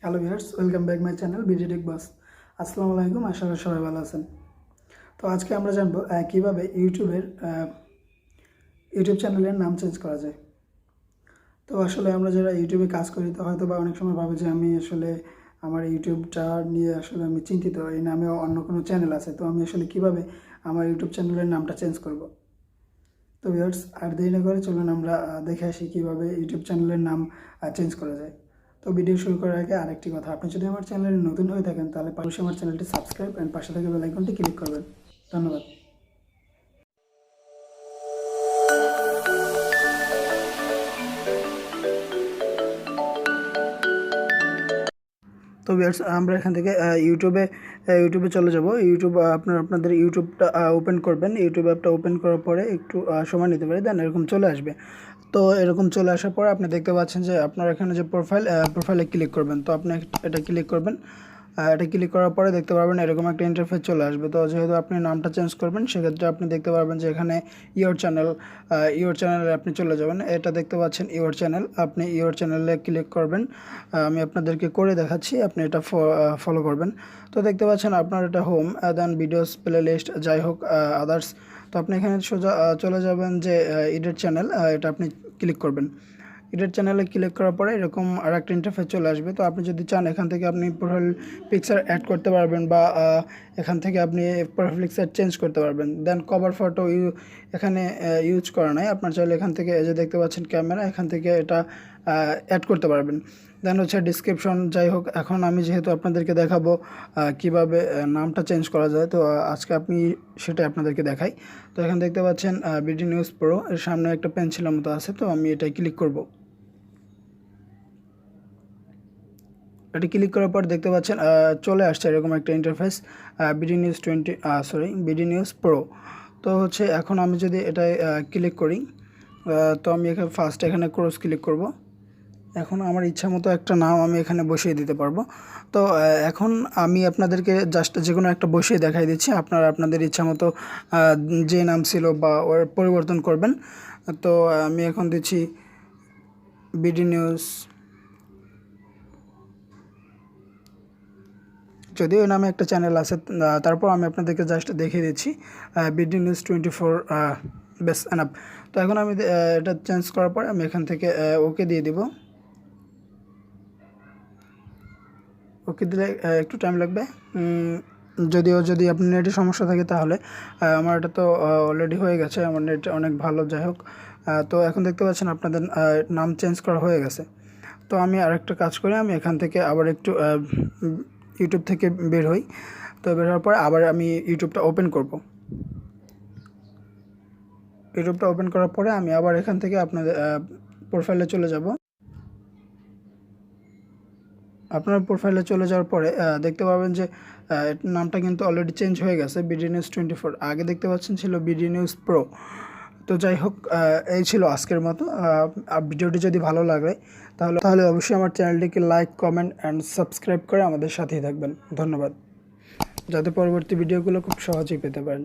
Hello viewers, welcome back my channel BD tech বাস। আসসালামু আলাইকুম, আশা করি সবাই ভালো আছেন। তো আজকে আমরা জানবো কীভাবে ইউটিউব চ্যানেলের নাম চেঞ্জ করা যায়। তো আসলে আমরা যারা ইউটিউবে কাজ করি তো হয়তো বা অনেক সময় ভাবে যে আমি আসলে আমার ইউটিউবটা নিয়ে আসলে আমি চিন্তিত, এই নামে অন্য কোনো চ্যানেল আছে, তো আমি আসলে কীভাবে আমার ইউটিউব চ্যানেলের নামটা চেঞ্জ করব। তো ভিউয়ার্স, আর দেরি না করে চলুন আমরা দেখে আসি কীভাবে ইউটিউব চ্যানেলের নাম চেঞ্জ করা যায়। তো ভিডিও শুরু করার আগে আরেকটি কথা, আপনি যদি আমার চ্যানেলে নতুন হয়ে থাকেন তাহলে অবশ্যই আমার চ্যানেলটি সাবস্ক্রাইব অ্যান্ড পাশে থাকা বেল আইকনটি ক্লিক করবেন। ধন্যবাদ। তো ভিউয়ার্স, আমরা এখান থেকে ইউটিউবে চলে যাব। আপনাদের ইউটিউবটা ওপেন করবেন। ইউটিউব অ্যাপটা ওপেন করার পরে একটু সময় নিতে পারে, দেন এরকম চলে আসবে। তো এরকম চলে আসার পর আপনি দেখতে পাচ্ছেন যে আপনার এখানে যে প্রোফাইলে ক্লিক করবেন। তো আপনি এটা ক্লিক করবেন। এটা ক্লিক করার পরে দেখতে পারবেন এরকম একটা ইন্টারফেস চলে আসবে। তো যেহেতু আপনি নামটা চেঞ্জ করবেন, সেক্ষেত্রে আপনি দেখতে পারবেন যে এখানে ইওর চ্যানেলে আপনি চলে যাবেন। এটা দেখতে পাচ্ছেন ইওর চ্যানেল, আপনি ইওর চ্যানেলে ক্লিক করবেন। আমি আপনাদেরকে করে দেখাচ্ছি, আপনি এটা ফলো করবেন। তো দেখতে পাচ্ছেন আপনার এটা হোম, দেন ভিডিওস, প্লে লিস্ট, যাই হোক আদার্স। তো আপনি এখানে সোজা চলে যাবেন যে এডিট চ্যানেল, এটা আপনি ক্লিক করবেন। এডিট চ্যানেলে ক্লিক করার পরে এরকম আর একটা ইন্টারফেস চলে আসবে। তো আপনি যদি চান এখান থেকে আপনি প্রোফাইল পিকচার অ্যাড করতে পারবেন, বা এখান থেকে আপনি প্রোফাইল পিকচার চেঞ্জ করতে পারবেন। দেন কভার ফটো এখানে ইউজ করা নাই, আপনার চাইলে এখান থেকে এই যে দেখতে পাচ্ছেন ক্যামেরা, এখান থেকে এটা অ্যাড করতে পারবেন। দেন হচ্ছে ডিসক্রিপশন, যাই হোক এখন আমি যেহেতু আপনাদেরকে দেখাবো কিভাবে নামটা চেঞ্জ করা যায়, তো আজকে আপনি সেটাই আপনাদেরকে দেখাই। তো এখানে দেখতে পাচ্ছেন বিডি নিউজ প্রো, এর সামনে একটা পেন্সিলের মতো আছে, তো আমি এটাই ক্লিক করব। এটি ক্লিক করার পর দেখতে পাচ্ছেন চলে আসছে এরকম একটা ইন্টারফেস, বিডি নিউজ প্রো। তো হচ্ছে এখন আমি যদি এটায় ক্লিক করি, তো আমি এখানে ক্রস ক্লিক করব। এখন আমার ইচ্ছা মতো একটা নাম আমি এখানে বসিয়ে দিতে পারবো। তো এখন আমি আপনাদেরকে জাস্ট যে কোনো একটা বসিয়ে দেখাই দিচ্ছি, আপনারা আপনাদের ইচ্ছা মতো যে নাম ছিল বা ওর পরিবর্তন করবেন। তো আমি এখন দিচ্ছি বিডি নিউজ, যদিও ওই নামে একটা চ্যানেল আছে, তারপর আমি আপনাদেরকে জাস্ট দেখিয়ে দিচ্ছি বিডি নিউজ 24 বেস এনাফ। তো এখন আমি এটা চেঞ্জ করার পরে আমি এখান থেকে ওকে দিয়ে দিব। ওকে দিলে একটু টাইম লাগবে, যদি আপনার নেটে সমস্যা থাকে তাহলে। আমার এটা তো অলরেডি হয়ে গেছে, আমার নেট অনেক ভালো, যাই হোক। তো এখন দেখতে পাচ্ছেন আপনাদের নাম চেঞ্জ করা হয়ে গেছে। তো আমি আরেকটা কাজ করি, আমি এখান থেকে আবার একটু ইউটিউব থেকে বের হই। তো বের হওয়ার পর আবার আমি ইউটিউবটা ওপেন করব। ইউটিউবটা ওপেন করার পরে আমি আবার এখান থেকে আপনাদের প্রোফাইলে চলে যাব। আপনার প্রোফাইলে চলে যাওয়ার পরে দেখতে পাবেন যে নামটা কিন্তু অলরেডি চেঞ্জ হয়ে গেছে, বিডি নিউজ 24। আগে দেখতে পাচ্ছেন ছিল বিডি নিউজ প্রো। তো যাই হোক, এই ছিল আজকের মতো। ভিডিওটি যদি ভালো লাগে তাহলে অবশ্যই আমার চ্যানেলটিকে লাইক, কমেন্ট অ্যান্ড সাবস্ক্রাইব করে আমাদের সাথেই থাকবেন। ধন্যবাদ, যাতে পরবর্তী ভিডিওগুলো খুব সহজেই পেতে পারেন।